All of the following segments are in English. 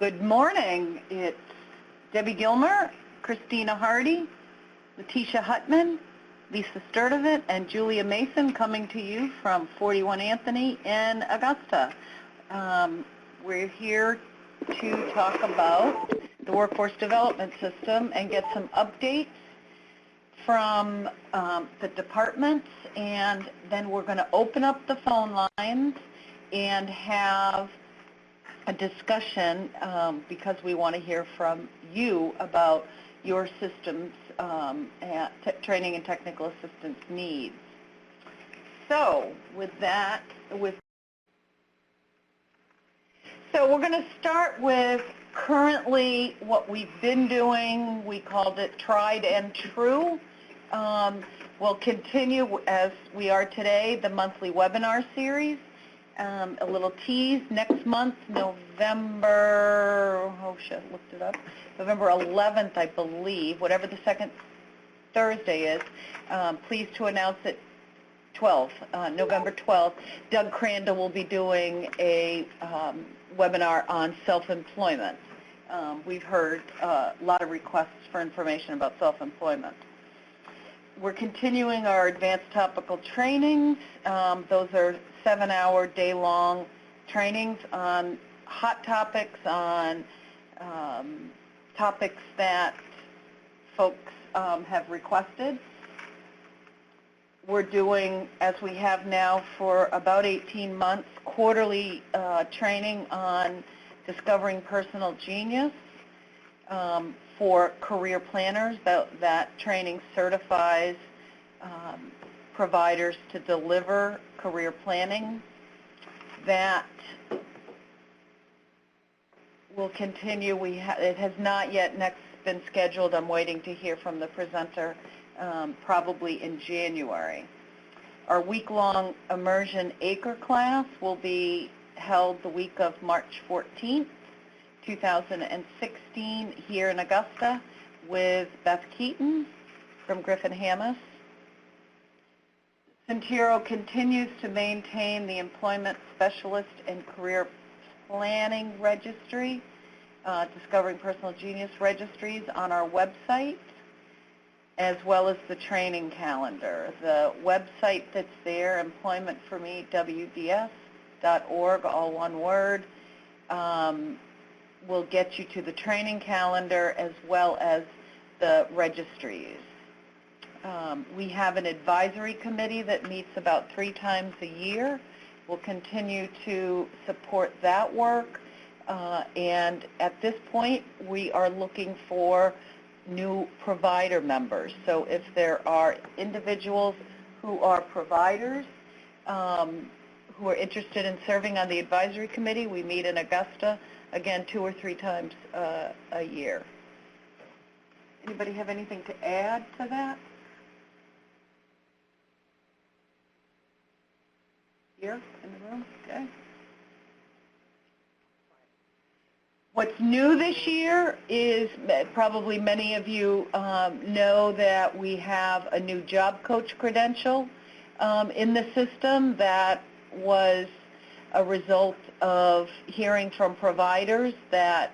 Good morning. It's Debbie Gilmer, Christina Hardy, Leticia Huttman, Lisa Sturtevant, and Julia Mason coming to you from 41 Anthony in Augusta. We're here to talk about the Workforce Development System and get some updates from the departments, and then we're going to open up the phone lines and have a discussion because we want to hear from you about your system's training and technical assistance needs. So with that, so we're going to start with currently what we've been doing. We called it Tried and True. We'll continue as we are today, the monthly webinar series. A little tease, next month, November 11th, I believe, whatever the second Thursday is, pleased to announce that November 12th, Doug Crandall will be doing a webinar on self-employment. We've heard a lot of requests for information about self-employment. We're continuing our advanced topical trainings. Those are 7-hour, day-long trainings on hot topics, on topics that folks have requested. We're doing, as we have now for about 18 months, quarterly training on discovering personal genius for career planners. That training certifies providers to deliver career planning. That will continue. It has not yet been scheduled. I'm waiting to hear from the presenter, probably in January. Our week-long immersion ACRE class will be held the week of March 14th, 2016, here in Augusta with Beth Keaton from Griffin Hammis. Centiro continues to maintain the Employment Specialist and Career Planning Registry, Discovering Personal Genius registries on our website, as well as the training calendar. The website that's there, employmentformewds.org, all one word, will get you to the training calendar as well as the registries. We have an advisory committee that meets about 3 times a year. We'll continue to support that work. And at this point, we are looking for new provider members. So if there are individuals who are providers who are interested in serving on the advisory committee, we meet in Augusta, again, 2 or 3 times a year. Anybody have anything to add to that? Here in the room? Okay. What's new this year is probably many of you know that we have a new job coach credential in the system that was a result of hearing from providers that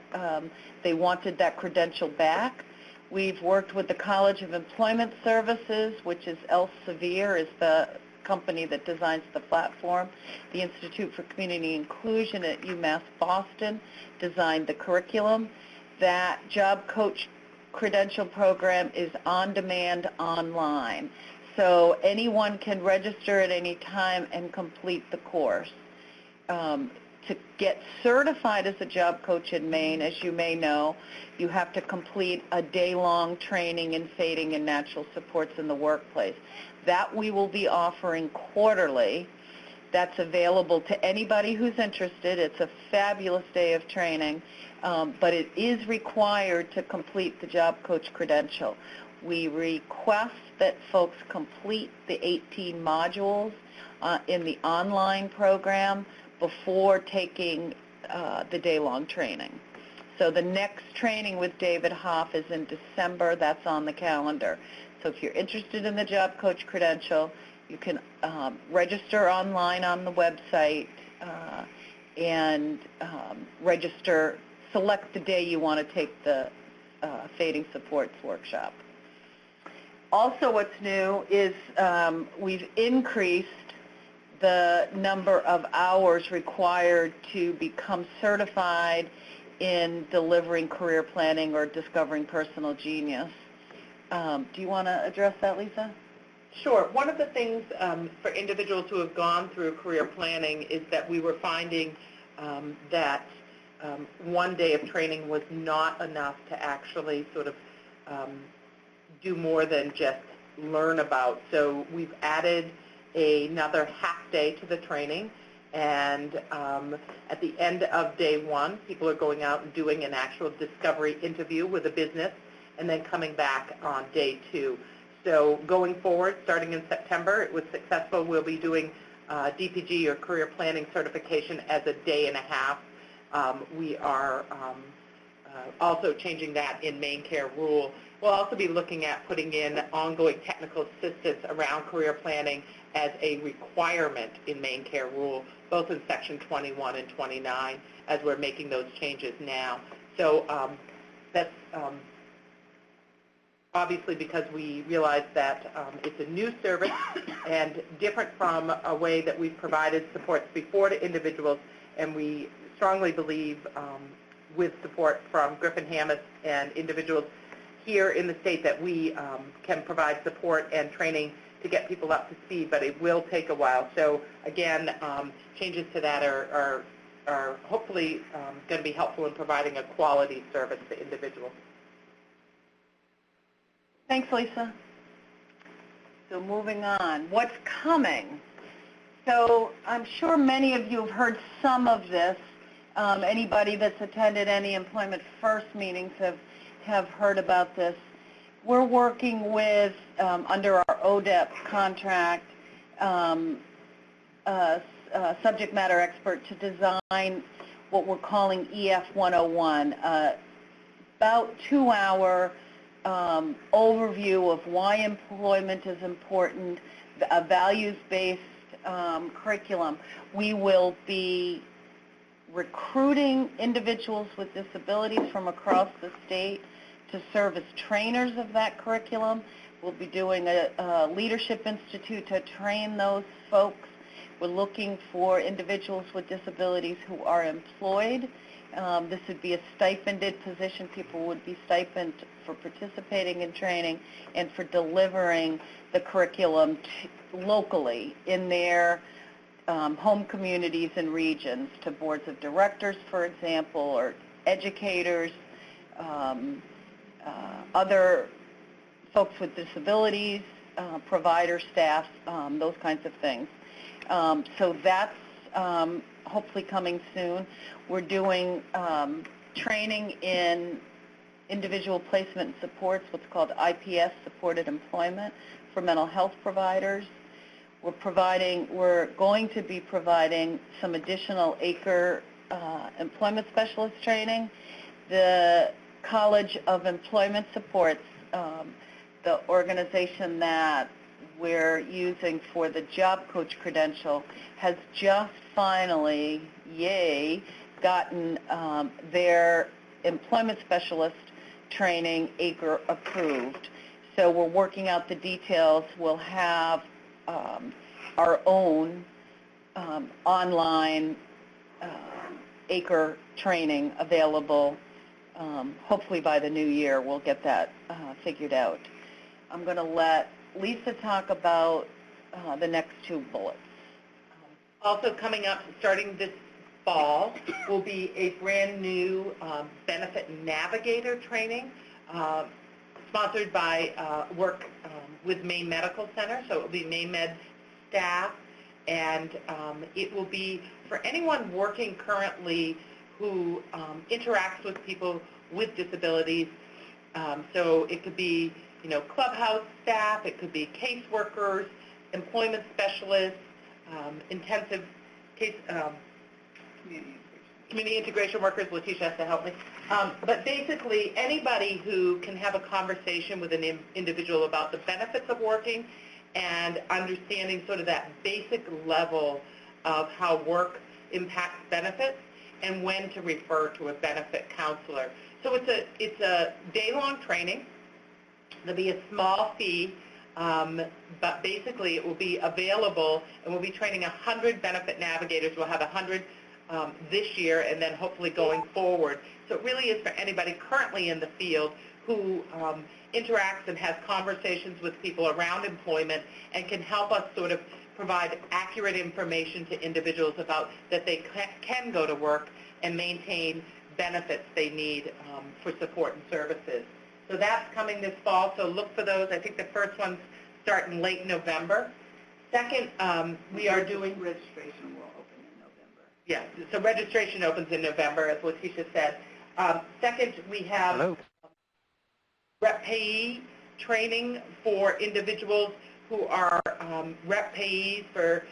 they wanted that credential back. We've worked with the College of Employment Services, which is Elsevier, is the company that designs the platform. The Institute for Community Inclusion at UMass Boston designed the curriculum. That job coach credential program is on demand online. So anyone can register at any time and complete the course. To get certified as a job coach in Maine, as you may know, you have to complete a day-long training in fading and natural supports in the workplace. That we will be offering quarterly. That's available to anybody who's interested. It's a fabulous day of training, but it is required to complete the job coach credential. We request that folks complete the 18 modules in the online program before taking the day-long training. So the next training with David Hoff is in December. That's on the calendar. So if you're interested in the job coach credential, you can register online on the website and register select the day you want to take the fading supports workshop. Also, what's new is we've increased the number of hours required to become certified in delivering career planning or discovering personal genius. Do you want to address that, Lisa? Sure. One of the things for individuals who have gone through career planning is that we were finding that one day of training was not enough to actually sort of do more than just learn about. So we've added another half day to the training, and at the end of day one, people are going out and doing an actual discovery interview with a business and then coming back on day two. So going forward, starting in September, it was successful. We'll be doing DPG or career planning certification as a day and a half. We are also changing that in Maine Care rule. We'll also be looking at putting in ongoing technical assistance around career planning as a requirement in Maine Care rule, both in Section 21 and 29, as we're making those changes now. So that's obviously because we realize that it's a new service and different from a way that we've provided supports before to individuals, and we strongly believe with support from Griffin Hammett and individuals here in the state that we can provide support and training to get people up to speed, but it will take a while. So again, changes to that are hopefully going to be helpful in providing a quality service to individuals. Thanks, Lisa. So moving on, what's coming? So I'm sure many of you have heard some of this. Anybody that's attended any Employment First meetings have heard about this. We're working with, under our ODEP contract, a subject matter expert to design what we're calling EF 101, about 2-hour overview of why employment is important, a values-based curriculum. We will be recruiting individuals with disabilities from across the state to serve as trainers of that curriculum. We'll be doing a Leadership Institute to train those folks. We're looking for individuals with disabilities who are employed. This would be a stipended position. People would be stipended for participating in training and for delivering the curriculum locally in their home communities and regions to boards of directors, for example, or educators, other folks with disabilities, provider staff, those kinds of things. So that's hopefully coming soon. We're doing training in individual placement and supports, what's called IPS, supported employment, for mental health providers. We're going to be providing some additional ACRE employment specialist training. The College of Employment Supports, the organization that we're using for the job coach credential, has just finally, yay, gotten their employment specialist training ACRE approved. So we're working out the details. We'll have our own online ACRE training available. Hopefully by the new year we'll get that figured out. I'm going to let Lisa talk about the next two bullets. Also coming up, starting this fall, will be a brand new benefit navigator training sponsored by work with Maine Medical Center. So it will be Maine Med staff, and it will be for anyone working currently who interacts with people with disabilities. So it could be, clubhouse staff, it could be caseworkers, employment specialists, intensive case, community integration workers. Leticia has to help me. But basically, anybody who can have a conversation with an individual about the benefits of working and understanding sort of that basic level of how work impacts benefits, and when to refer to a benefit counselor. So it's a day-long training. There'll be a small fee, but basically it will be available, and we'll be training 100 benefit navigators. We'll have 100 this year and then hopefully going forward. So it really is for anybody currently in the field who interacts and has conversations with people around employment and can help us sort of provide accurate information to individuals about that they can go to work and maintain benefits they need for support and services. So that's coming this fall, so look for those. I think the first ones start in late November. Second, we are doing... Registration will open in November. Yeah, so registration opens in November, as Leticia said. Second, we have rep payee training for individuals who are rep payees for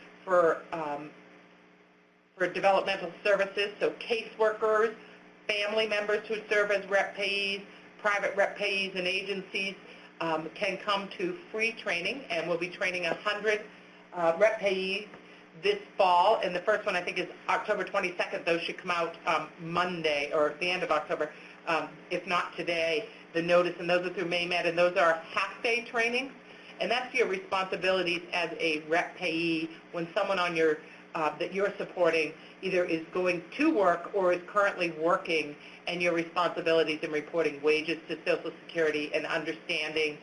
developmental services, so caseworkers, family members who serve as rep payees, private rep payees and agencies can come to free training, and we'll be training 100 rep payees this fall, and the first one I think is October 22nd. Those should come out Monday or at the end of October, if not today, the notice, and those are through Maine, and those are half-day trainings, and that's your responsibilities as a rep payee when someone on your that you're supporting either is going to work or is currently working, and your responsibilities in reporting wages to Social Security and understanding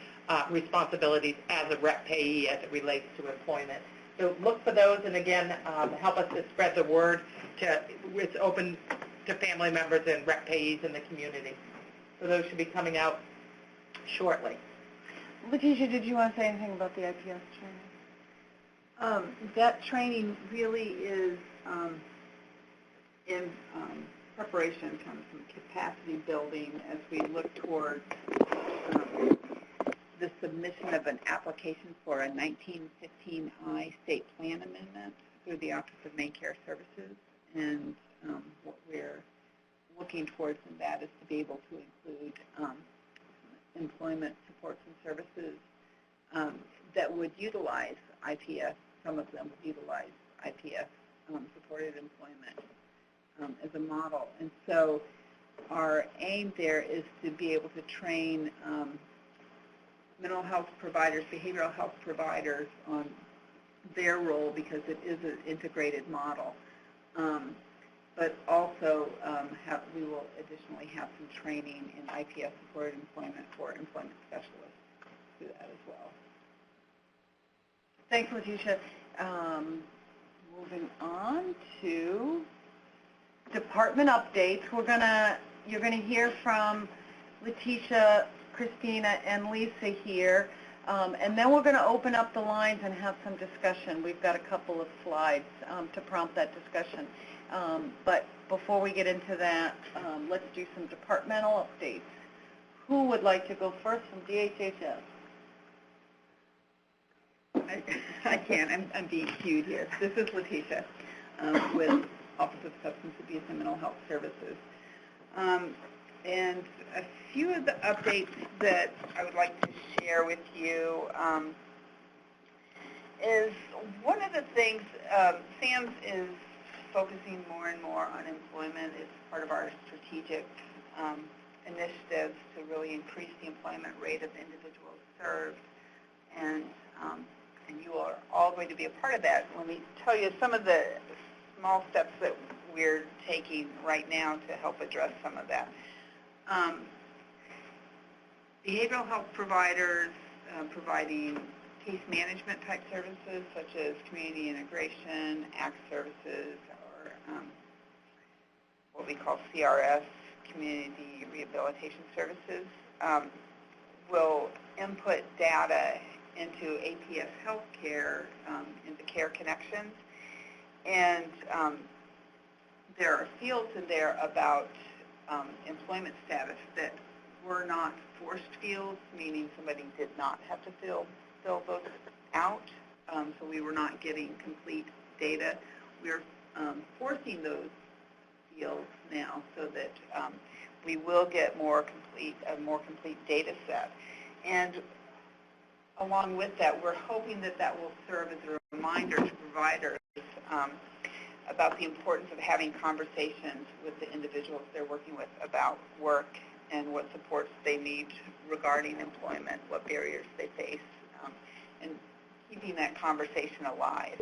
responsibilities as a rep payee as it relates to employment. So look for those, and again, help us to spread the word. It's open to family members and rep payees in the community. So those should be coming out shortly. Leticia, did you want to say anything about the IPS training? That training really is in preparation, kind of some capacity building as we look towards the submission of an application for a 1915I state plan amendment through the Office of Maine Care Services. And what we're looking towards in that is to be able to include employment supports and services that would utilize IPS. Some of them would utilize IPS, supported employment, as a model. And so our aim there is to be able to train mental health providers, behavioral health providers on their role, because it is an integrated model. But also we will additionally have some training in IPS supported employment for employment specialists to do that as well. Thanks, Leticia. Moving on to department updates. You're gonna hear from Leticia, Christina, and Lisa here, and then we're gonna open up the lines and have some discussion. We've got a couple of slides to prompt that discussion. But before we get into that, let's do some departmental updates. Who would like to go first from DHHS? I can. I'm being cued here. This is Leticia with Office of Substance Abuse and Mental Health Services. And a few of the updates that I would like to share with you is one of the things, SAMS is focusing more and more on employment. It's part of our strategic initiatives to really increase the employment rate of individuals served. And you are all going to be a part of that. Let me tell you some of the small steps that we're taking right now to help address some of that. Behavioral health providers providing case management type services such as community integration, ACT services, or what we call CRS, community rehabilitation services, will input data into APS Healthcare, into Care Connections, and there are fields in there about employment status that were not forced fields, meaning somebody did not have to fill those out, so we were not getting complete data. We're forcing those fields now so that we will get a more complete data set. And along with that, we're hoping that that will serve as a reminder to providers about the importance of having conversations with the individuals they're working with about work and what supports they need regarding employment, what barriers they face, and keeping that conversation alive.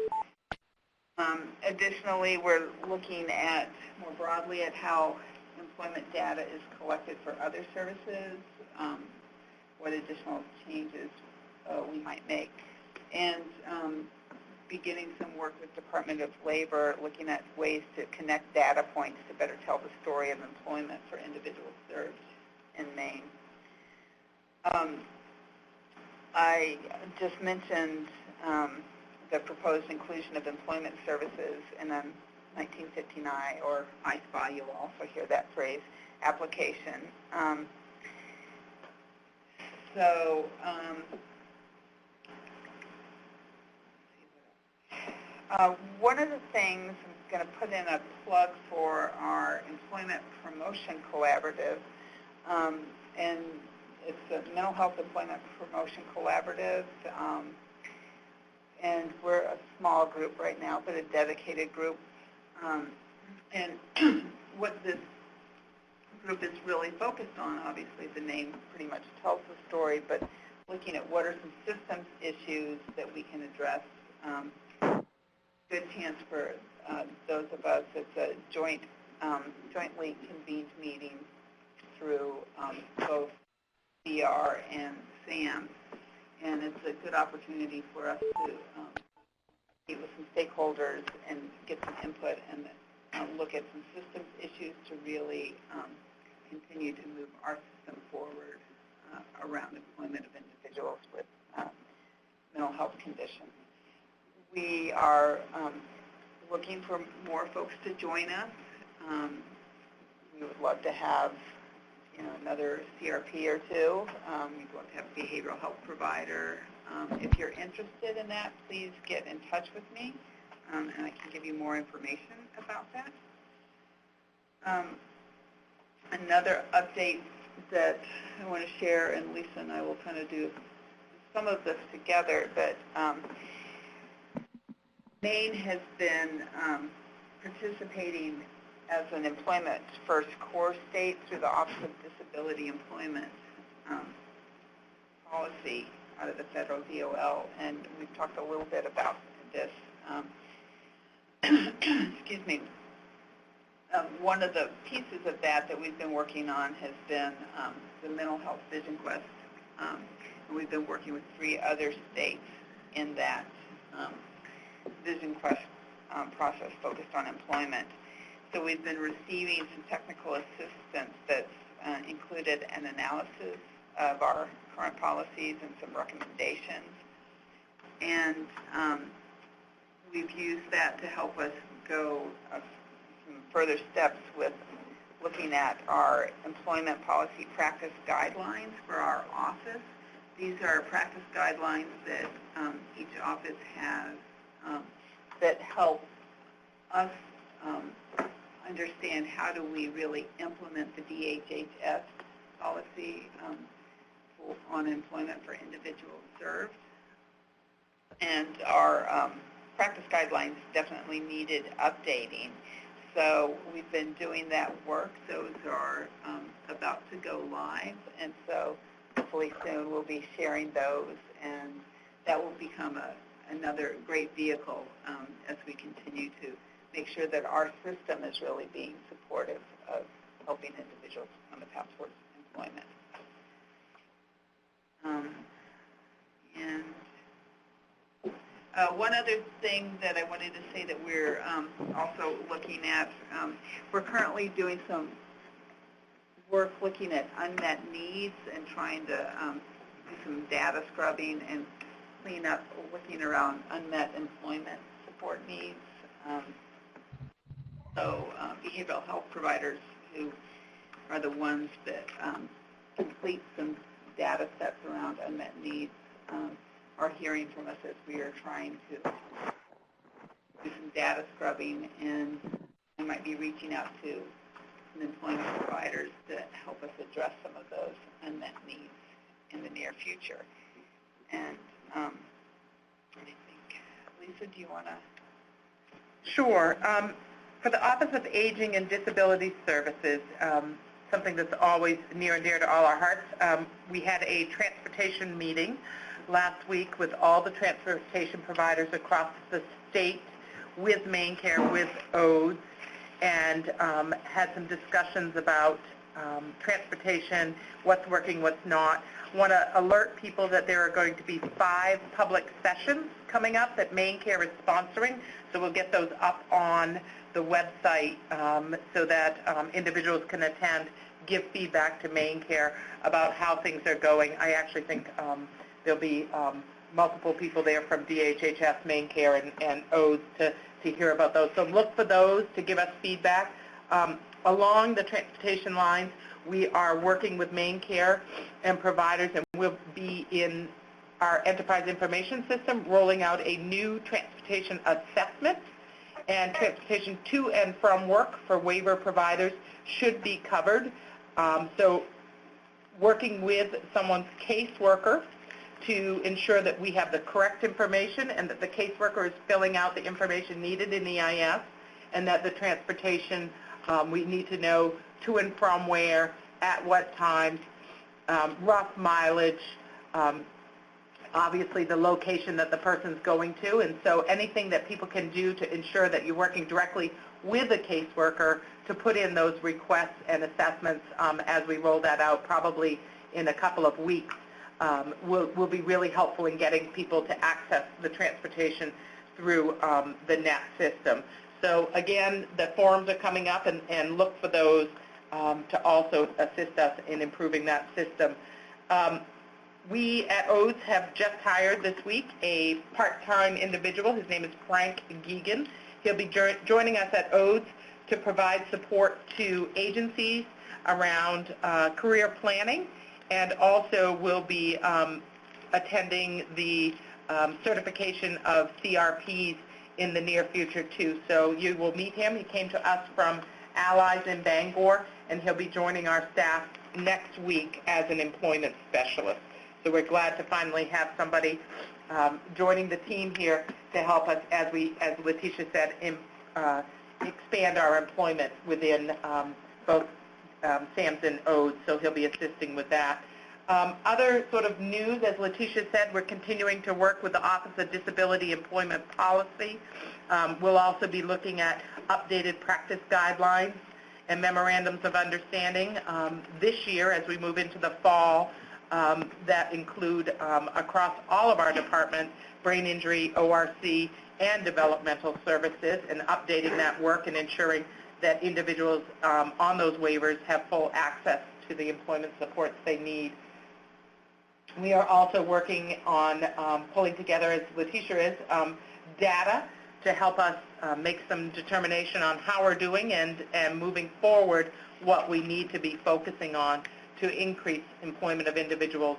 Additionally, we're looking at more broadly at how employment data is collected for other services, what additional changes we might make, and beginning some work with Department of Labor, looking at ways to connect data points to better tell the story of employment for individuals served in Maine. I just mentioned the proposed inclusion of employment services in a 1959, or ISPA, you'll also hear that phrase, application. One of the things, I'm going to put in a plug for our Employment Promotion Collaborative, and it's a Mental Health Employment Promotion Collaborative, and we're a small group right now, but a dedicated group. And what this group is really focused on, obviously the name pretty much tells the story, but looking at what are some systems issues that we can address. Good chance for those of us, it's a jointly convened meeting through both DR and SAM, and it's a good opportunity for us to meet with some stakeholders and get some input and look at some systems issues to really continue to move our system forward around employment of individuals with mental health conditions. We are looking for more folks to join us. We would love to have another CRP or two. We'd love to have a behavioral health provider. If you're interested in that, please get in touch with me, and I can give you more information about that. Another update that I want to share, and Lisa and I will kind of do some of this together, but Maine has been participating as an employment first core state through the Office of Disability Employment policy out of the federal DOL, and we've talked a little bit about this. Excuse me. One of the pieces of that we've been working on has been the Mental Health Vision Quest, and we've been working with 3 other states in that Vision Quest process focused on employment. So we've been receiving some technical assistance that's included an analysis of our current policies and some recommendations. And we've used that to help us go some further steps with looking at our employment policy practice guidelines for our office. These are practice guidelines that each office has that help us understand how do we really implement the DHHS policy on employment for individuals served. And our practice guidelines definitely needed updating. So we've been doing that work. Those are about to go live, and so hopefully soon we'll be sharing those, and that will become another great vehicle as we continue to make sure that our system is really being supportive of helping individuals on the path towards employment. One other thing that I wanted to say that we're also looking at, we're currently doing some work looking at unmet needs and trying to do some data scrubbing and clean up, looking around unmet employment support needs. So behavioral health providers, who are the ones that complete some data sets around unmet needs, are hearing from us as we are trying to do some data scrubbing, and we might be reaching out to some employment providers to help us address some of those unmet needs in the near future. And I think, Lisa, do you want to Sure. For the Office of Aging and Disability Services, something that's always near and dear to all our hearts, we had a transportation meeting last week with all the transportation providers across the state with Maine Care, with ODES, and had some discussions about transportation, what's working, what's not. I want to alert people that there are going to be 5 public sessions coming up that Maine Care is sponsoring, so we'll get those up on the website so that individuals can attend, give feedback to Maine Care about how things are going. I actually think there'll be multiple people there from DHHS, Maine Care, and ODES to hear about those. So look for those to give us feedback. Along the transportation lines, we are working with Maine Care and providers, and we'll be in our enterprise information system rolling out a new transportation assessment, and transportation to and from work for waiver providers should be covered. So working with someone's caseworker to ensure that we have the correct information and that the caseworker is filling out the information needed in EIS, and that the transportation, we need to know to and from where, at what times, rough mileage, obviously the location that the person's going to, and so anything that people can do to ensure that you're working directly with a caseworker to put in those requests and assessments as we roll that out probably in a couple of weeks will be really helpful in getting people to access the transportation through the NET system. So again, the forums are coming up, and look for those to also assist us in improving that system. We at ODES have just hired this week a part-time individual. His name is Frank Geegan. He'll be joining us at ODES to provide support to agencies around career planning, and also will be attending the certification of CRPs in the near future too. So you will meet him. He came to us from Allies in Bangor, and he'll be joining our staff next week as an employment specialist. So we're glad to finally have somebody joining the team here to help us, as Leticia said, expand our employment within both SAMS and ODES, so he'll be assisting with that. Other sort of news, as Leticia said, we're continuing to work with the Office of Disability Employment Policy. We'll also be looking at updated practice guidelines and memorandums of understanding this year as we move into the fall that include across all of our departments, brain injury, ORC, and developmental services, and updating that work and ensuring that individuals on those waivers have full access to the employment supports they need. We are also working on pulling together, as Leticia is, data to help us make some determination on how we're doing and moving forward what we need to be focusing on to increase employment of individuals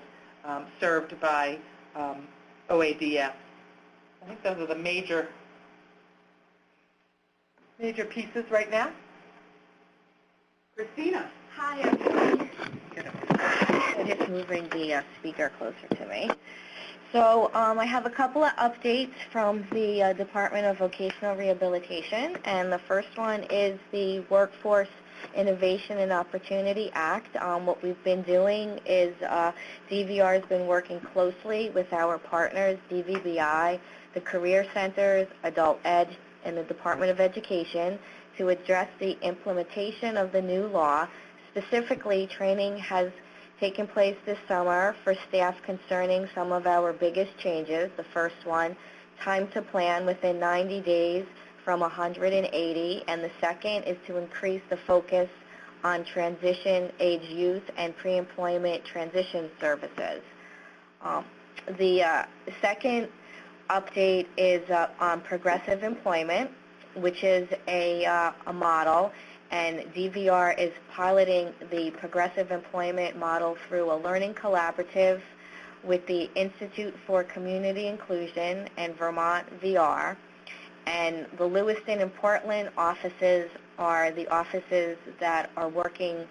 served by OADS. I think those are the major pieces right now. Christina. Hi, everyone. I'm just moving the speaker closer to me. So I have a couple of updates from the Department of Vocational Rehabilitation, and the first one is the Workforce Innovation and Opportunity Act. What we've been doing is DVR has been working closely with our partners, DVBI, the Career Centers, Adult Ed, and the Department of Education to address the implementation of the new law. Specifically, training has taken place this summer for staff concerning some of our biggest changes. The first one, time to plan within 90 days from 180, and the second is to increase the focus on transition-age youth and pre-employment transition services. The second update is on progressive employment, which is a model, and DVR is piloting the progressive employment model through a learning collaborative with the Institute for Community Inclusion and Vermont VR. And the Lewiston and Portland offices are the offices that are working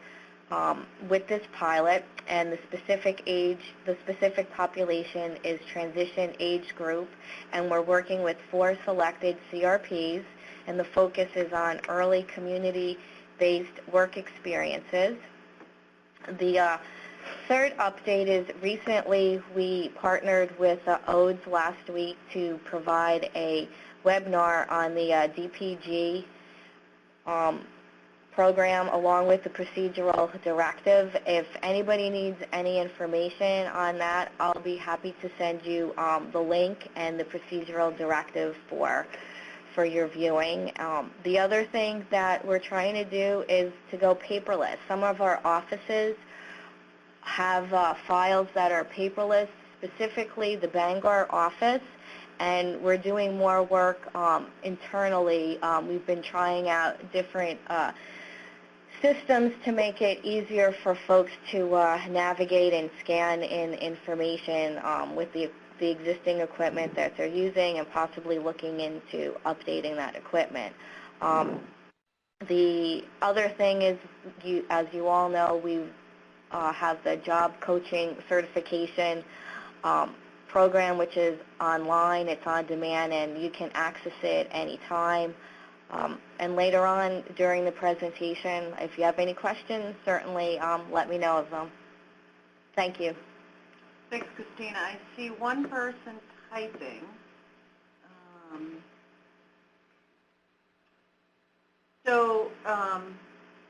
with this pilot, and the specific population is transition age group, and we're working with 4 selected CRPs and the focus is on early community-based work experiences. The third update is recently we partnered with ODES last week to provide a webinar on the DPG program along with the procedural directive. If anybody needs any information on that, I'll be happy to send you the link and the procedural directive for your viewing. The other thing that we're trying to do is to go paperless. Some of our offices have files that are paperless, specifically the Bangor office, and we're doing more work internally. We've been trying out different systems to make it easier for folks to navigate and scan in information with the existing equipment that they're using and possibly looking into updating that equipment. The other thing is, as you all know, we have the job coaching certification program, which is online. It's on demand, and you can access it anytime. And later on during the presentation, if you have any questions, certainly let me know of them. Thank you. Thanks, Christina. I see one person typing.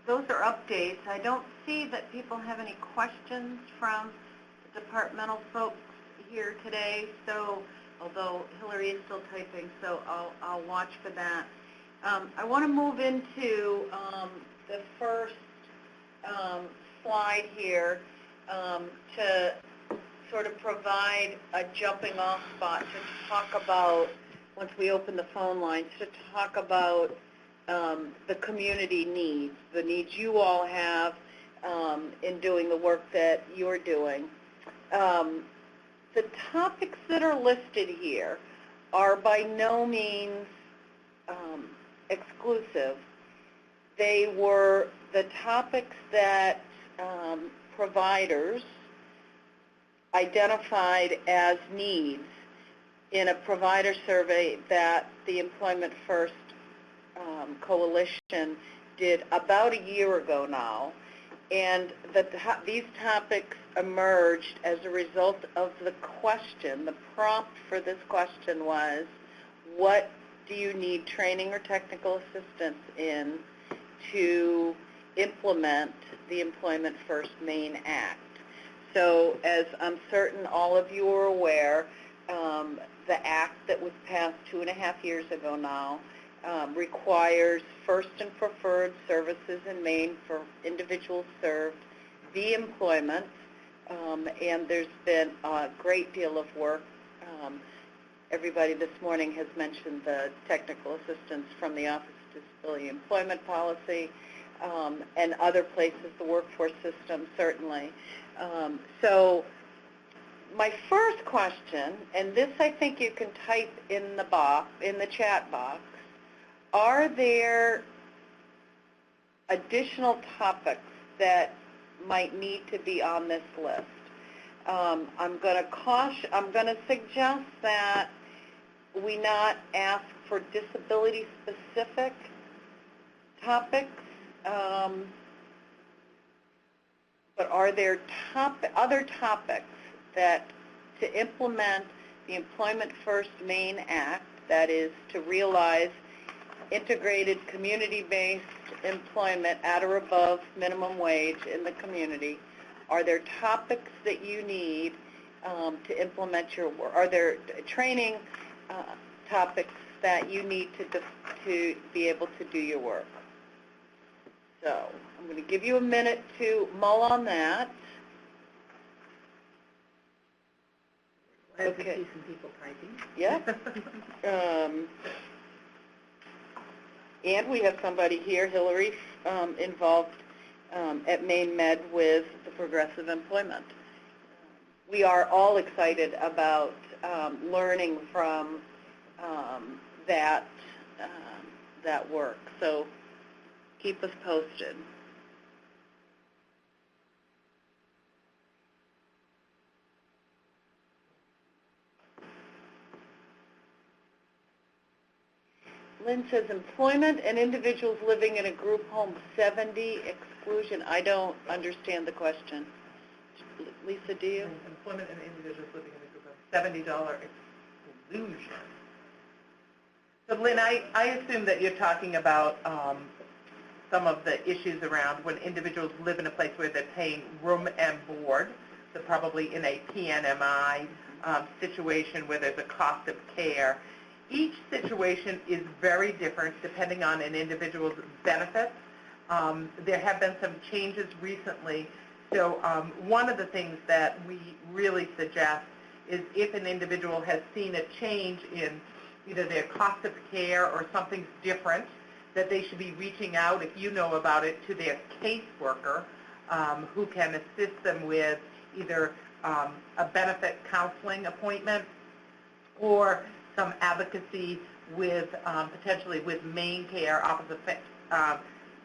Those are updates. I don't see that people have any questions from the departmental folks here today, so although Hillary is still typing, so I'll watch for that. I want to move into the first slide here to sort of provide a jumping off spot to talk about, once we open the phone lines, to talk about the community needs, the needs you all have in doing the work that you're doing. The topics that are listed here are by no means exclusive. They were the topics that providers identified as needs in a provider survey that the Employment First Coalition did about a year ago now, and that these topics emerged as a result of the question. The prompt for this question was, what do you need training or technical assistance in to implement the Employment First Maine Act? So as I'm certain all of you are aware, the act that was passed 2.5 years ago now requires first and preferred services in Maine for individuals served via employment, and there's been a great deal of work. Everybody this morning has mentioned the technical assistance from the Office of Disability Employment Policy and other places, the workforce system certainly. So my first question, and this I think you can type in the box, in the chat box, are there additional topics that might need to be on this list? I'm going to suggest that we not ask for disability-specific topics, but are there other topics that to implement the Employment First Maine Act, that is to realize integrated community-based employment at or above minimum wage in the community? Are there topics that you need to implement your work? Are there training topics that you need to be able to do your work? So I'm going to give you a minute to mull on that. Glad to see some people typing. Yeah. And we have somebody here, Hillary, involved at Maine Med with the progressive employment. We are all excited about learning from that work. So keep us posted. Lynn says employment and individuals living in a group home 70 exclusion. I don't understand the question. Lisa, do you? Employment and individuals living in a group of $70 exclusion. So Lynn, I assume that you're talking about some of the issues around when individuals live in a place where they're paying room and board, so probably in a PNMI situation where there's a cost of care. Each situation is very different depending on an individual's benefits. There have been some changes recently. So one of the things that we really suggest is if an individual has seen a change in either their cost of care or something's different, that they should be reaching out, if you know about it, to their caseworker who can assist them with either a benefit counseling appointment or some advocacy with potentially with Maine Care, Office of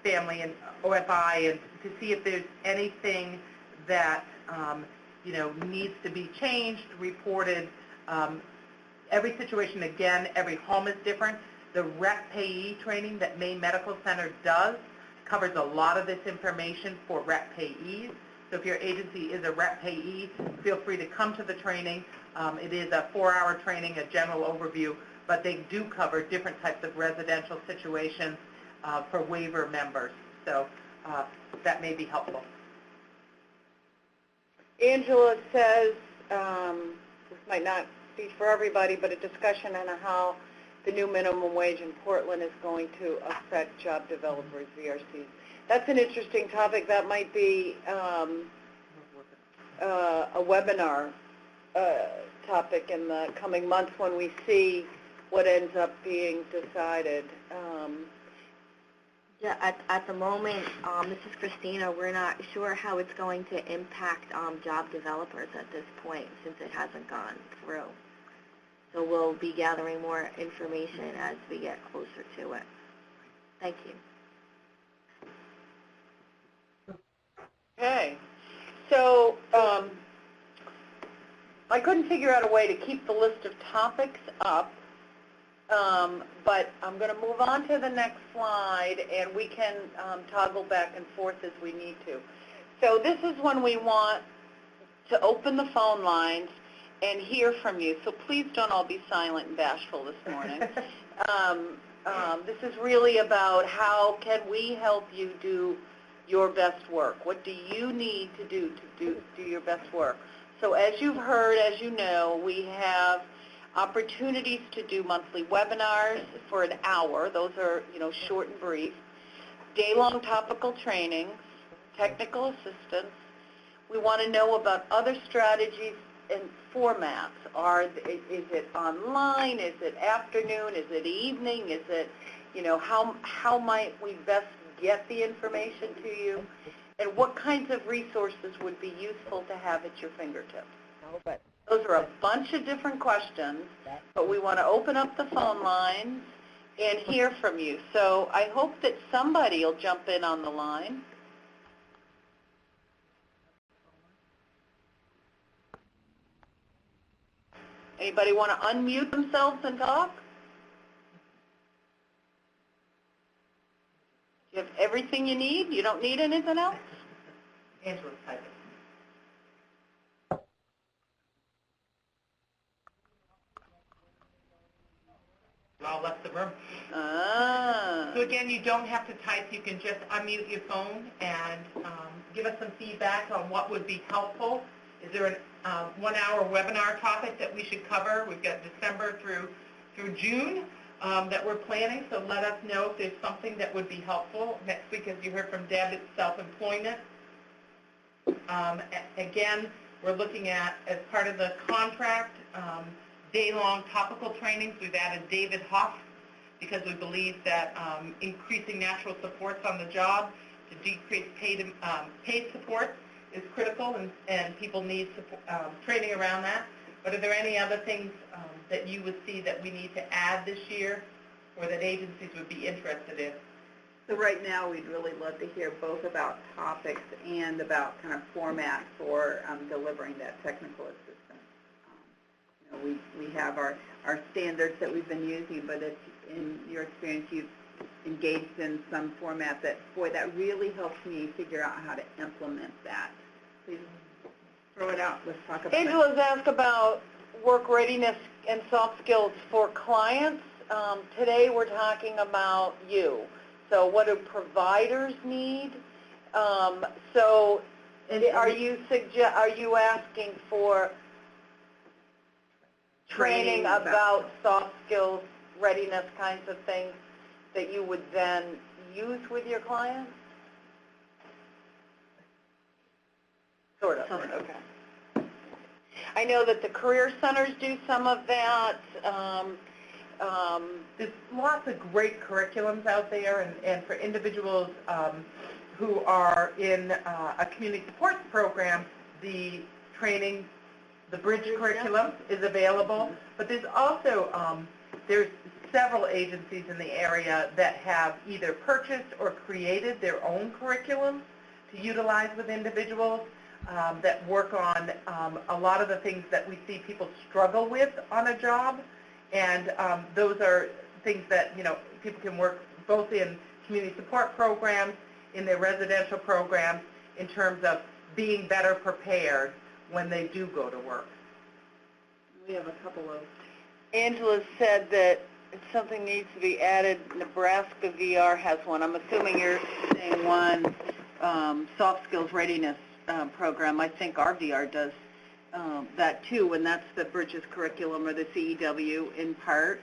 Family and OFI, and to see if there's anything that needs to be changed, reported. Every situation, again, every home is different. The rep payee training that Maine Medical Center does covers a lot of this information for rep payees. So if your agency is a rep payee, feel free to come to the training. It is a 4-hour training, a general overview, but they do cover different types of residential situations for waiver members. So that may be helpful. Angela says, this might not be for everybody, but a discussion on how the new minimum wage in Portland is going to affect job developers, VRCs. That's an interesting topic. That might be a webinar topic in the coming months when we see what ends up being decided. Yeah, at the moment, this is Christina, we're not sure how it's going to impact job developers at this point since it hasn't gone through. So we'll be gathering more information as we get closer to it. Thank you. Okay. So I couldn't figure out a way to keep the list of topics up, but I'm going to move on to the next slide, and we can toggle back and forth as we need to. So this is when we want to open the phone lines and hear from you. So please don't all be silent and bashful this morning. This is really about how can we help you do your best work. What do you need to do your best work? So as you've heard, as you know, we have opportunities to do monthly webinars for an hour. Those are, short and brief. Day-long topical trainings, technical assistance. We want to know about other strategies and formats. Is it online? Is it afternoon? Is it evening? Is it, how might we best get the information to you? And what kinds of resources would be useful to have at your fingertips? Those are a bunch of different questions, but we want to open up the phone lines and hear from you. So I hope that somebody will jump in on the line. Anybody want to unmute themselves and talk? You have everything you need? You don't need anything else? Angela's typing. All left the room. So again, you don't have to type. You can just unmute your phone and give us some feedback on what would be helpful. Is there a 1-hour webinar topic that we should cover? We've got December through June that we're planning, so let us know if there's something that would be helpful. Next week, as you heard from Deb, it's self-employment. Again, we're looking at, as part of the contract, day-long topical trainings. We've added David Huff because we believe that increasing natural supports on the job to decrease paid support is critical, and people need training around that. But are there any other things that you would see that we need to add this year or that agencies would be interested in? So right now, we'd really love to hear both about topics and about kind of format for delivering that technical assistance. We have our standards that we've been using, but in your experience you've engaged in some format that, boy, that really helps me figure out how to implement that. Please throw it out. Let's talk about it. Angela's asked about work readiness and soft skills for clients. Today we're talking about you. So what do providers need? So are you asking for training about soft skills, readiness kinds of things that you would then use with your clients? Sort of. Okay. I know that the career centers do some of that. There's lots of great curriculums out there, and for individuals who are in a community supports program, the training, the bridge curriculum is available, but there's also there's several agencies in the area that have either purchased or created their own curriculum to utilize with individuals that work on a lot of the things that we see people struggle with on a job, and those are things that, you know, people can work both in community support programs, in their residential programs, in terms of being better prepared when they do go to work. We have a couple of. Angela said that if something needs to be added, Nebraska VR has one. I'm assuming you're saying one soft skills readiness program. I think our VR does that too, and that's the Bridges curriculum or the CEW in part.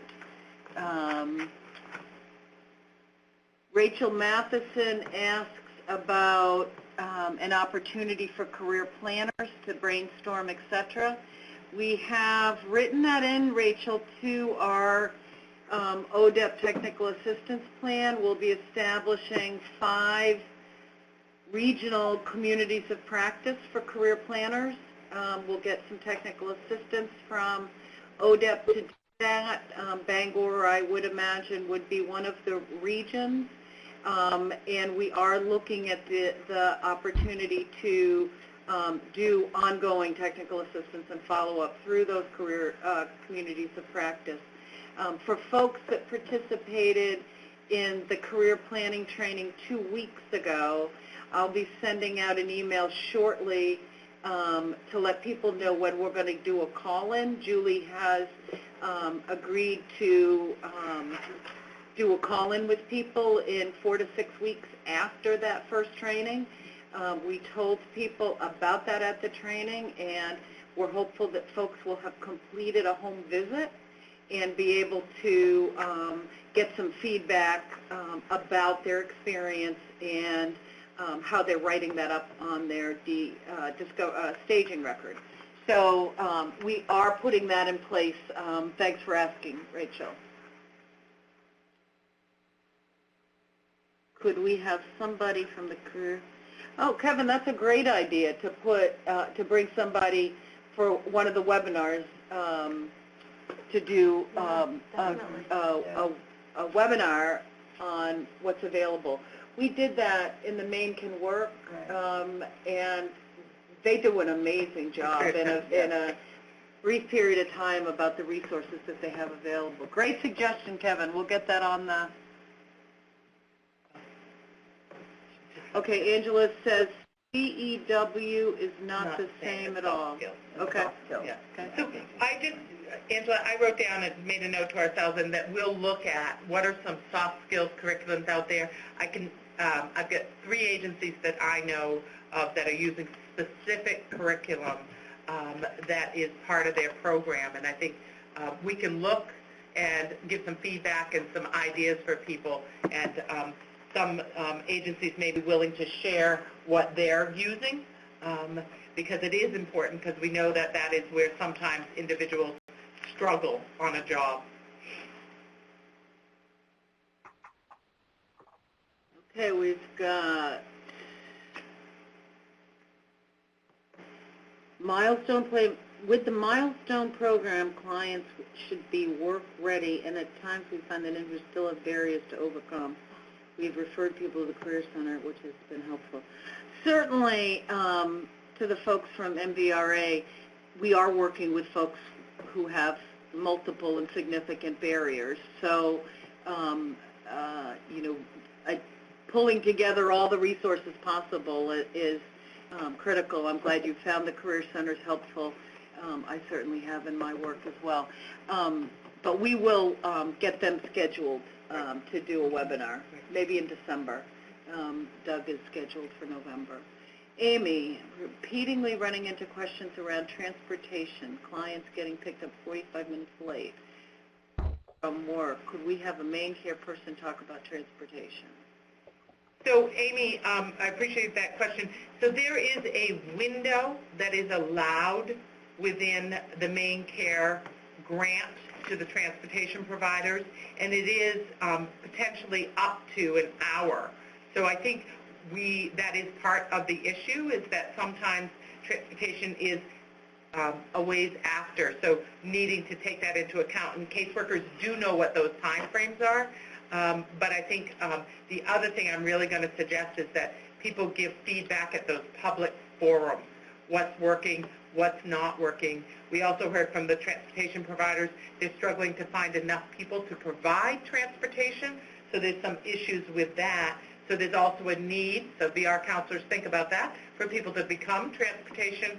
Rachel Matheson asks about an opportunity for career planners to brainstorm, etc. We have written that in, Rachel, to our ODEP technical assistance plan. We'll be establishing 5 regional communities of practice for career planners. We'll get some technical assistance from ODEP to do that. Bangor, I would imagine, would be one of the regions. And we are looking at the opportunity to do ongoing technical assistance and follow-up through those career communities of practice. For folks that participated in the career planning training 2 weeks ago, I'll be sending out an email shortly to let people know when we're going to do a call-in. Julie has agreed to do a call-in with people in 4 to 6 weeks after that first training. We told people about that at the training, and we're hopeful that folks will have completed a home visit and be able to get some feedback about their experience and how they're writing that up on their staging record. So we are putting that in place. Thanks for asking, Rachel. Could we have somebody from the career? Oh, Kevin, that's a great idea to put to bring somebody for one of the webinars to do a webinar on what's available. We did that in the Maine Can Work, and they do an amazing job in a brief period of time about the resources that they have available. Great suggestion, Kevin. We'll get that on the... Okay, Angela says CEW is not the same at all. Okay. Yeah. So Angela, I wrote down and made a note to ourselves, and that we'll look at what are some soft skills curriculums out there. I've got 3 agencies that I know of that are using specific curriculum that is part of their program, and I think we can look and give some feedback and some ideas for people, and some agencies may be willing to share what they're using, because it is important, because we know that that is where sometimes individuals struggle on a job. Okay, we've got milestone play. With the milestone program, clients should be work ready, and at times we find that individuals still have barriers to overcome. We've referred people to the Career Center, which has been helpful. Certainly, to the folks from MVRA, we are working with folks who have multiple and significant barriers. So you know, pulling together all the resources possible is critical. I'm glad you found the Career Centers helpful. I certainly have in my work as well. But we will get them scheduled to do a webinar, maybe in December. Doug is scheduled for November. Amy, repeatedly running into questions around transportation, clients getting picked up 45 minutes late from work. Could we have a Maine care person talk about transportation? So, Amy, I appreciate that question. So there is a window that is allowed within the Maine Care grant to the transportation providers, and it is potentially up to an hour. So I think that is part of the issue, is that sometimes transportation is a ways after, so needing to take that into account. And caseworkers do know what those time frames are, but I think the other thing I'm really going to suggest is that people give feedback at those public forums, what's working, what's not working. We also heard from the transportation providers, they're struggling to find enough people to provide transportation, so there's some issues with that. So there's also a need, so VR counselors think about that, for people to become transportation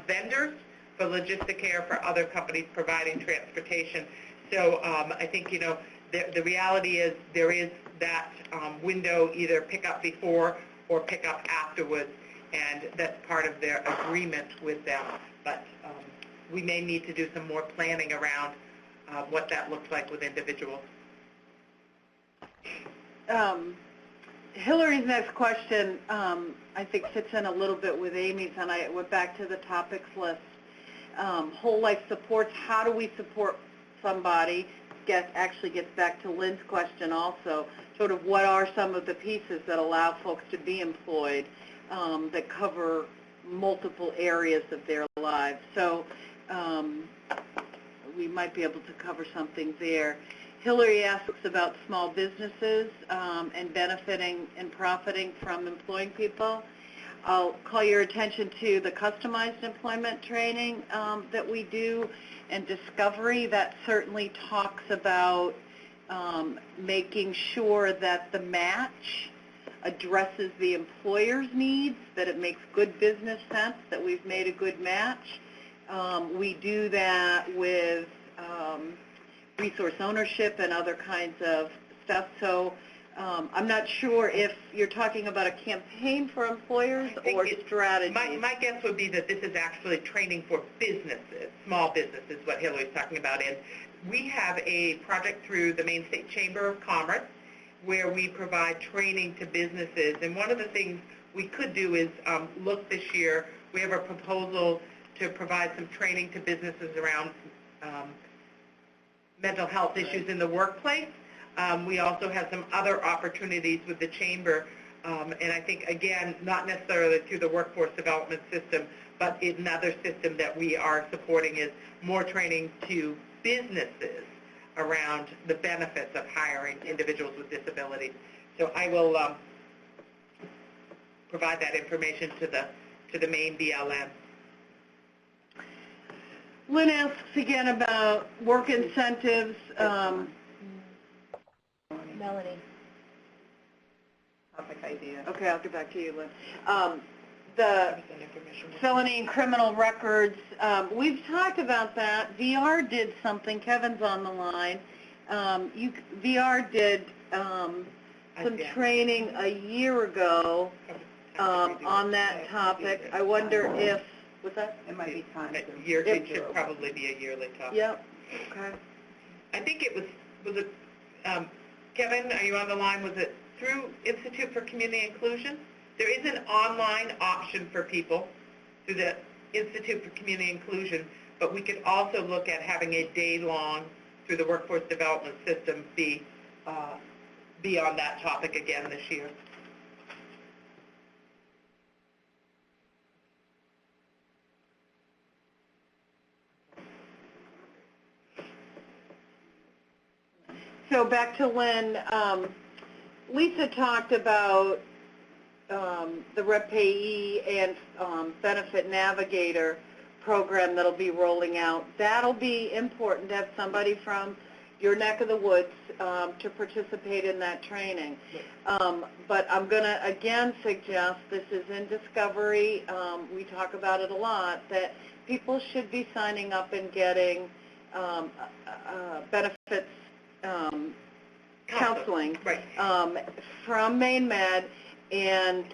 vendors for logistic care for other companies providing transportation. So I think, you know, the reality is there is that window, either pick up before or pick up afterwards, and that's part of their agreement with them. But we may need to do some more planning around what that looks like with individuals. Hillary's next question, I think, fits in a little bit with Amy's, and I went back to the topics list. Whole life supports, how do we support somebody? Actually gets back to Lynn's question also, sort of what are some of the pieces that allow folks to be employed that cover multiple areas of their lives. So we might be able to cover something there. Hillary asks about small businesses and benefiting and profiting from employing people. I'll call your attention to the customized employment training that we do, and discovery that certainly talks about making sure that the match addresses the employer's needs, that it makes good business sense, that we've made a good match. We do that with resource ownership and other kinds of stuff. So I'm not sure if you're talking about a campaign for employers or strategies. My guess would be that this is actually training for businesses, small businesses, what Hillary's talking about. And we have a project through the Maine State Chamber of Commerce where we provide training to businesses. And one of the things we could do is look this year, we have a proposal to provide some training to businesses around mental health issues in the workplace. We also have some other opportunities with the Chamber, and I think, again, not necessarily through the workforce development system, but another system that we are supporting is more training to businesses around the benefits of hiring individuals with disabilities. So I will provide that information to the Maine BLM. Lynn asks again about work incentives. Melanie. Topic idea. Okay, I'll get back to you, Lynn. The felony and criminal records, we've talked about that. VR did something. Kevin's on the line. VR did some training a year ago on that topic. I wonder if, what's that? It might be time. It should probably be a yearly topic. Yep. Okay. I think it was it, Kevin, are you on the line? Was it through Institute for Community Inclusion? There is an online option for people through the Institute for Community Inclusion, but we could also look at having a day-long through the Workforce Development System be on that topic again this year. So back to Lynn, Lisa talked about the RepPayE and Benefit Navigator program that'll be rolling out. That'll be important to have somebody from your neck of the woods to participate in that training. But I'm going to again suggest, this is in Discovery, we talk about it a lot, that people should be signing up and getting benefits counseling from Maine Med, and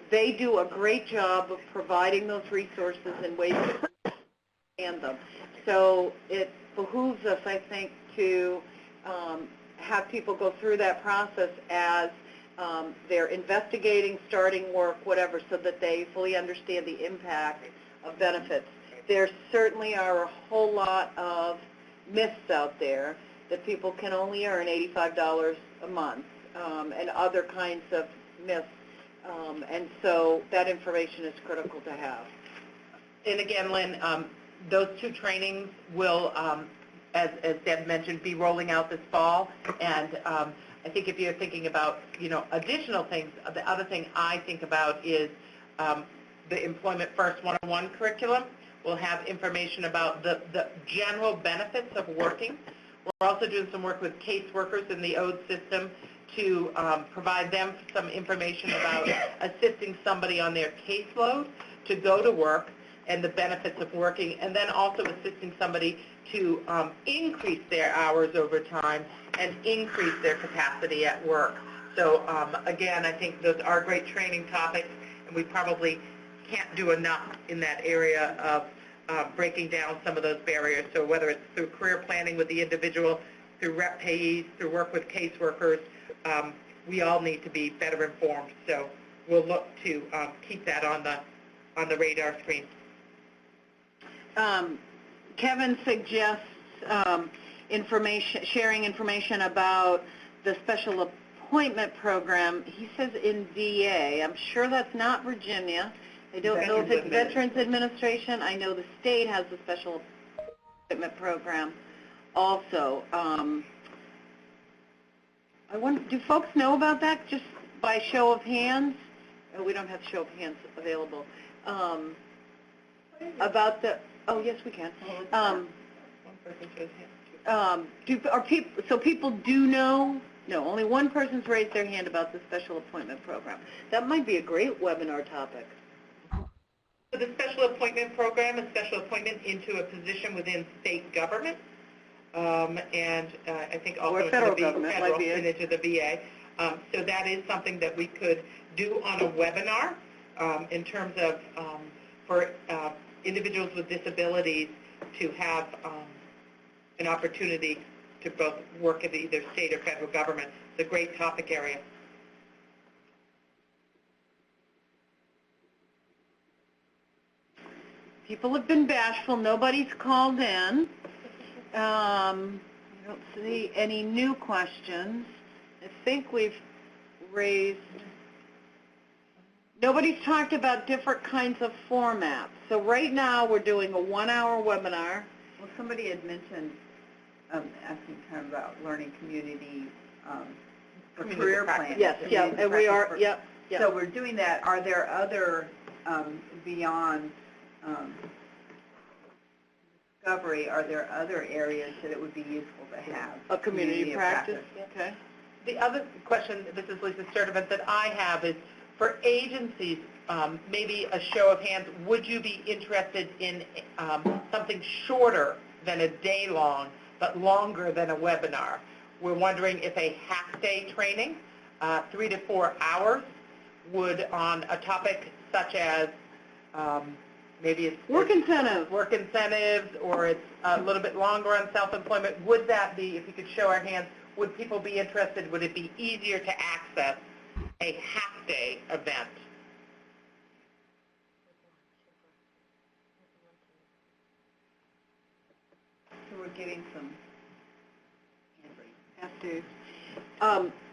they do a great job of providing those resources in ways to understand them. So it behooves us, I think, to have people go through that process as they're investigating, starting work, whatever, so that they fully understand the impact of benefits. There certainly are a whole lot of myths out there that people can only earn $85 a month and other kinds of myths. And so that information is critical to have. And again, Lynn, those two trainings will, as Deb mentioned, be rolling out this fall. And I think if you're thinking about, additional things, the other thing I think about is the Employment First 101 curriculum. We'll have information about the general benefits of working. We're also doing some work with caseworkers in the ODE system to provide them some information about assisting somebody on their caseload to go to work and the benefits of working, and then also assisting somebody to increase their hours over time and increase their capacity at work. So again, I think those are great training topics, and we probably can't do enough in that area of breaking down some of those barriers. So whether it's through career planning with the individual, through rep payees, through work with caseworkers, we all need to be better informed. So we'll look to keep that on the radar screen. Kevin suggests sharing information about the special appointment program. He says in VA. I'm sure that's not Virginia. I don't know if it's Veterans Administration. I know the state has a special appointment program also. I wonder, do folks know about that just by show of hands? Oh, we don't have show of hands available. About the, oh, yes, we can. So people do know? No, only one person's raised their hand about the special appointment program. That might be a great webinar topic. So the special appointment program is special appointment into a position within state government, and I think also or federal government, into the VA. So that is something that we could do on a webinar in terms of for individuals with disabilities to have an opportunity to both work in either state or federal government. It's a great topic area. People have been bashful. Nobody's called in. I don't see any new questions. I think we've raised... Nobody's talked about different kinds of formats. So right now we're doing a 1-hour webinar. Well, somebody had mentioned asking kind of about learning community for career planning. Yes, yeah, and we are, yep. So we're doing that. Are there other, beyond Discovery, are there other areas that it would be useful to have? A community practice? Okay. The other question, this is Lisa Sturtevant, that I have is, for agencies, maybe a show of hands, would you be interested in something shorter than a day long, but longer than a webinar? We're wondering if a half-day training, 3 to 4 hours, would on a topic such as maybe it's work incentives, or it's a little bit longer on self-employment, would that be, if you could show our hands, would people be interested? Would it be easier to access a half-day event? So we're getting some half-days.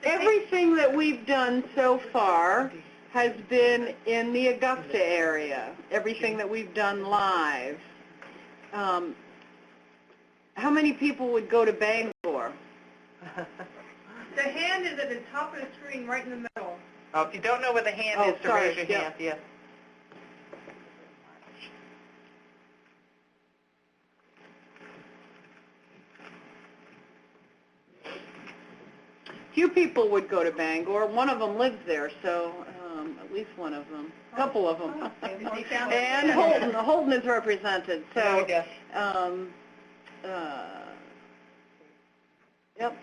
Everything that we've done so far has been in the Augusta area, everything that we've done live. How many people would go to Bangor? The hand is at the top of the screen, right in the middle. Oh, if you don't know where the hand is, to raise your hand, yes. few people would go to Bangor. One of them lives there, so at least one of them, a couple of them. And Holton is represented, so, yep.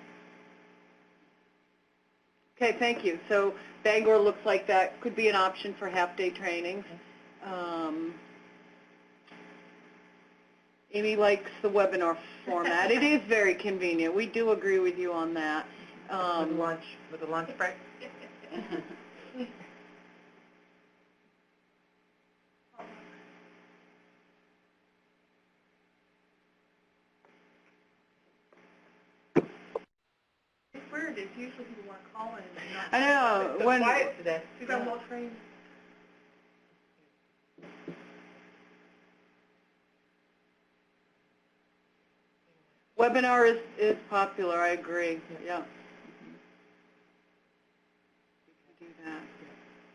Okay, thank you. So Bangor looks like that could be an option for half-day trainings. Amy likes the webinar format. It is very convenient. We do agree with you on that. With the lunch break? It's weird. It's usually people want to call in. I know. It's so quiet today. You got well trained. Webinar is popular, I agree. Yeah. We can do that.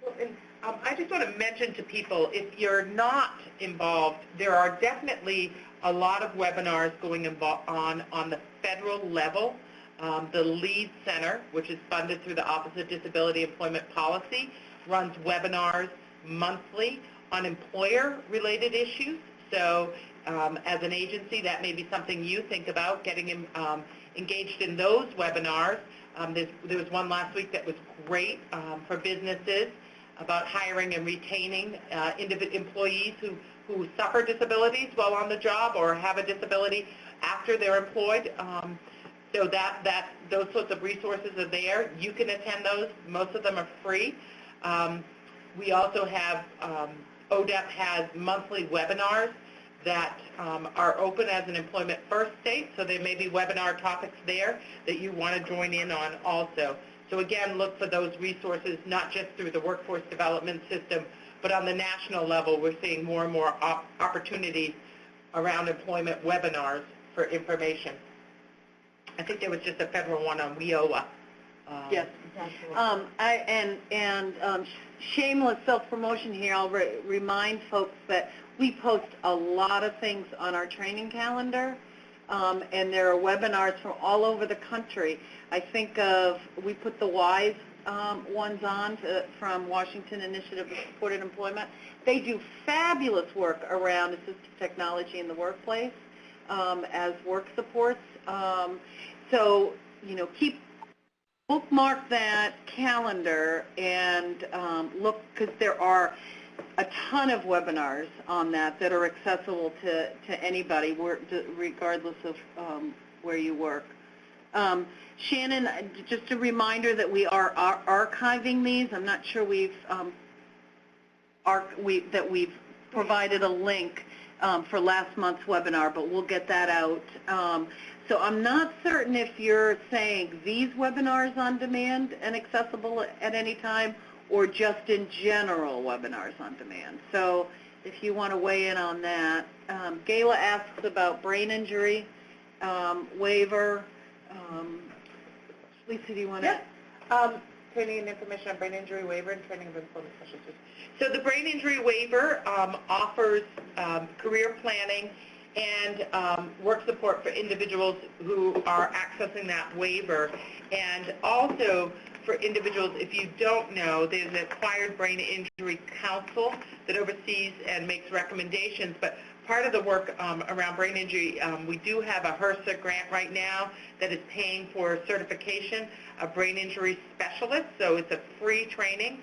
Well, and, I just want to mention to people, if you're not involved, there are definitely a lot of webinars going on the federal level. The LEAD Center, which is funded through the Office of Disability Employment Policy, runs webinars monthly on employer-related issues. So as an agency, that may be something you think about, getting engaged in those webinars. There was one last week that was great for businesses about hiring and retaining employees who suffer disabilities while on the job or have a disability after they're employed. So those sorts of resources are there. You can attend those. Most of them are free. We also have, ODEP has monthly webinars that are open as an employment first state, so there may be webinar topics there that you want to join in on also. So again, look for those resources, not just through the workforce development system, but on the national level, we're seeing more and more opportunities around employment webinars for information. I think there was just a federal one on WIOA. Yes. Shameless self-promotion here, I'll remind folks that we post a lot of things on our training calendar, and there are webinars from all over the country. I think we put the WISE ones on from Washington Initiative of Supported Employment. They do fabulous work around assistive technology in the workplace as work supports. So, bookmark that calendar and look, because there are a ton of webinars on that are accessible to anybody, regardless of where you work. Shannon, just a reminder that we are archiving these. I'm not sure we've provided a link for last month's webinar, but we'll get that out. So I'm not certain if you're saying these webinars on demand and accessible at any time, or just in general webinars on demand. So if you want to weigh in on that. Gayla asks about brain injury waiver. Lisa, do you want to? Yeah. Training and information on brain injury waiver and training of employment specialists. So the brain injury waiver offers career planning and work support for individuals who are accessing that waiver. And also for individuals, if you don't know, there's an Acquired Brain Injury Council that oversees and makes recommendations. But part of the work around brain injury, we do have a HRSA grant right now that is paying for certification of brain injury specialists, so it's a free training.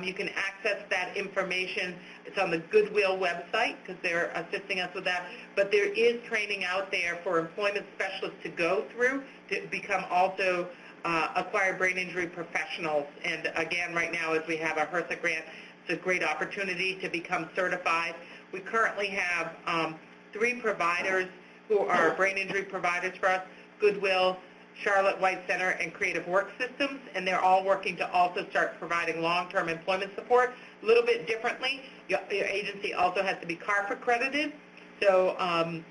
You can access that information. It's on the Goodwill website because they're assisting us with that. But there is training out there for employment specialists to go through to become also acquired brain injury professionals. And again, right now, as we have a HRSA grant, it's a great opportunity to become certified. We currently have 3 providers who are brain injury providers for us: Goodwill, Charlotte White Center, and Creative Work Systems, and they're all working to also start providing long-term employment support a little bit differently. Your agency also has to be CARF accredited, so a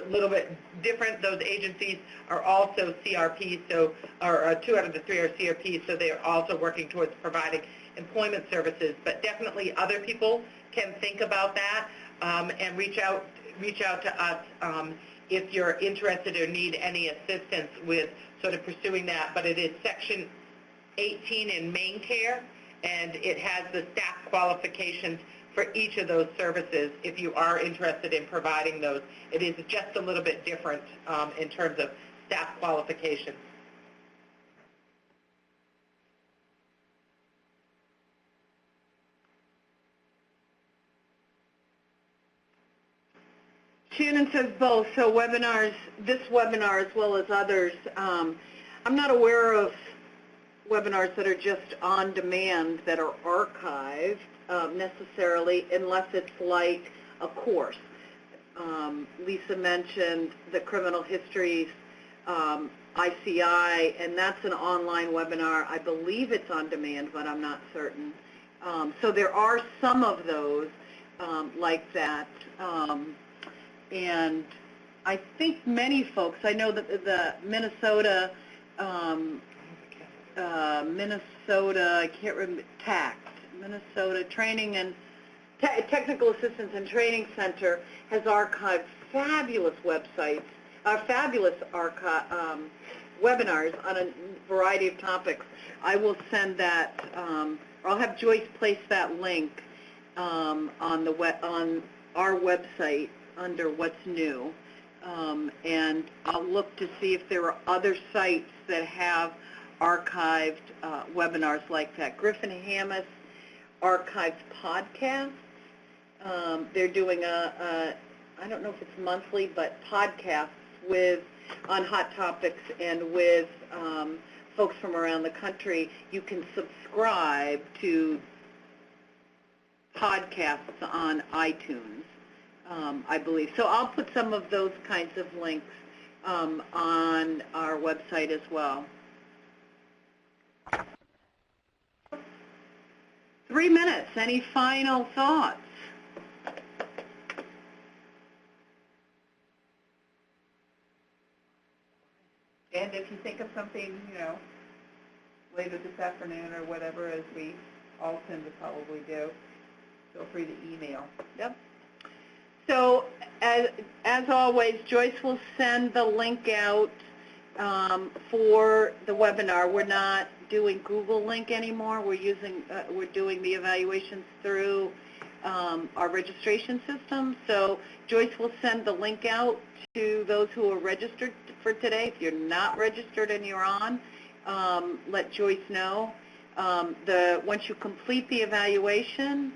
little bit different. Those agencies are also CRPs, so 2 out of the 3 are CRPs, so they're also working towards providing employment services. But definitely other people can think about that and reach out to us if you're interested or need any assistance with sort of pursuing that, but it is Section 18 in Maine Care, and it has the staff qualifications for each of those services if you are interested in providing those. It is just a little bit different in terms of staff qualifications. Shannon says both, so webinars, this webinar as well as others. I'm not aware of webinars that are just on demand that are archived necessarily, unless it's like a course. Lisa mentioned the criminal histories ICI, and that's an online webinar. I believe it's on demand, but I'm not certain. So there are some of those like that. And I think many folks, I know that the Minnesota, I can't remember, TACT, Minnesota Training and Technical Assistance and Training Center has archived fabulous websites, fabulous webinars on a variety of topics. I will send that, or I'll have Joyce place that link on our website under What's New, and I'll look to see if there are other sites that have archived webinars like that. Griffin Hamas archives podcasts. They're doing I don't know if it's monthly, but podcasts on hot topics and with folks from around the country. You can subscribe to podcasts on iTunes, I believe. So I'll put some of those kinds of links on our website as well. 3 minutes. Any final thoughts? And if you think of something, later this afternoon or whatever, as we all tend to probably do, feel free to email. Yep. So as always, Joyce will send the link out for the webinar. We're not doing Google Link anymore. We're doing the evaluations through our registration system. So Joyce will send the link out to those who are registered for today. If you're not registered and you're on, let Joyce know. Once you complete the evaluation,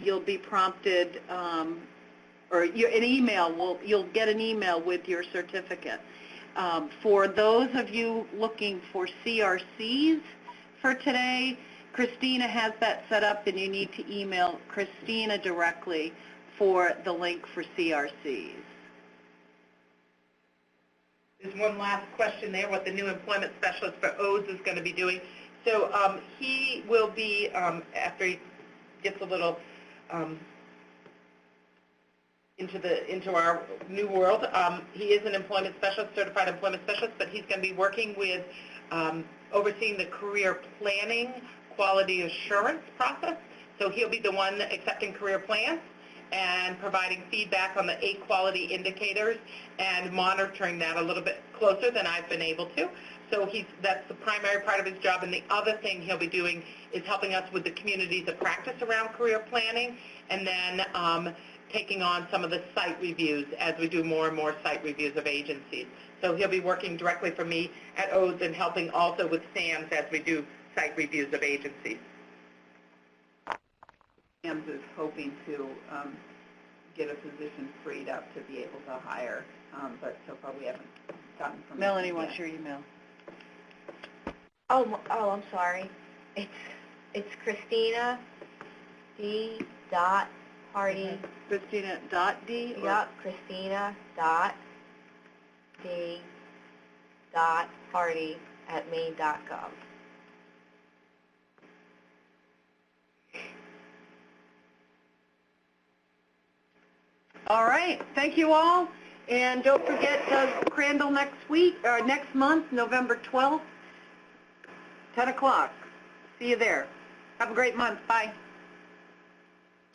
you'll be prompted, you'll get an email with your certificate. For those of you looking for CRCs for today, Christina has that set up, and you need to email Christina directly for the link for CRCs. There's one last question there, what the new employment specialist for O's is going to be doing. So he will be, after he gets a little into our new world, he is an employment specialist, certified employment specialist, but he's going to be working with overseeing the career planning quality assurance process. So he'll be the one accepting career plans and providing feedback on the 8 quality indicators and monitoring that a little bit closer than I've been able to. So that's the primary part of his job. And the other thing he'll be doing is helping us with the communities of practice around career planning, and then taking on some of the site reviews as we do more and more site reviews of agencies. So he'll be working directly for me at O's and helping also with SAMS as we do site reviews of agencies. SAMS is hoping to get a position freed up to be able to hire, but so far we haven't gotten from Melanie wants your email. Oh, I'm sorry. It's Christina D. Hardy. Christina.D? Yep, Christina.D.Hardy@maine.gov. All right. Thank you all. And don't forget Crandall next month, November 12th, 10 o'clock. See you there. Have a great month. Bye.